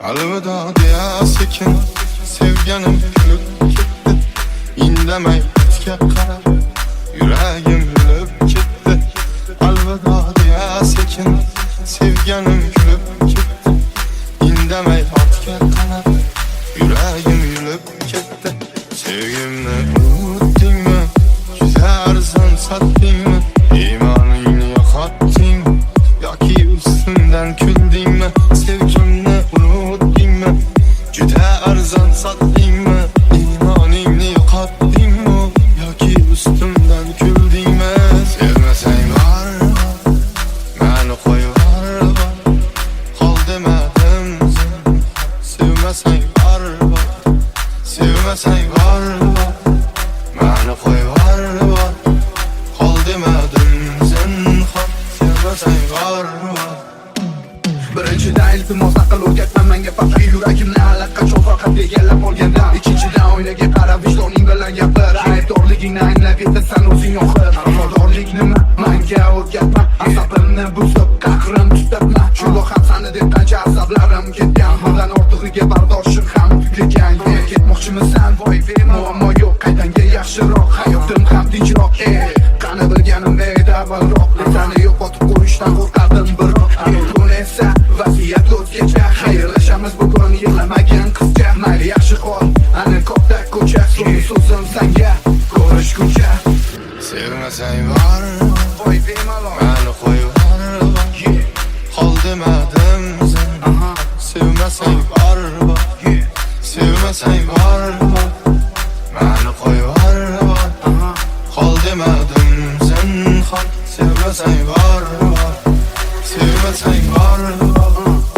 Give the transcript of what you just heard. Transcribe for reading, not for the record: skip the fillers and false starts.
Alvida diye sekin sevganim kulib ketdi. Indamay itga qarab yuragim yulib ketdi. Alvida diye sekin sevganim kulib ketdi. Indamay itga qarab yuragim yulib ketdi. Sevgimni unutdingmi? Juda arzon sotdingmi? Iymoningni yo'qotdingmi? Yoki ustimdan kuldingmi? Sevgimni unutdingmi? Juda arzon sotdingmi? Iymoningni yo'qotdingmi? Yoki ustimdan kuldingmi? Sevmasang bormi? Meni qo'yib yuborma. Qol demadim sen. Sevmasang bormi? Sevmasang bormi? Meni qo'yib yuborma. Qol demadim sen. Sevmasang bormi? Birinchidan iltimos aql o'rgatma menga, faqat yuragimni allaqachon faqat egallab olganda. Ikkinchidan oynaga qarab vijdoning bilan gapir, aybdorligingni anglab yetasan o'zing oxir. Vafodorlik nima? Menga o'rgatma, asabimni buzib qahrim tutatma. Shundoq ham sani deb qancha asablarim ketgan, bundan ortig'iga bardoshim ham tugagan. Ketmoqchimisan voy muammo yo'q, qaytanga yaxshiroq, hayotim ham tinchroq. Qani bilganim edi avvalroq, seni yo'qotib qo'yishdan qo'rqardim biroq. Bugun esa vaziyat o'zgacha, xayrlashamiz bugun yig'lamagan qizcha. Mayli yaxshi qol, ana katta ko'cha, so'nggi so'zim senga ko'rishguncha. Sevmasang bormi? Voy bemalol, Meni qo'yib yuborma. Qol demadim sen. Sevmasang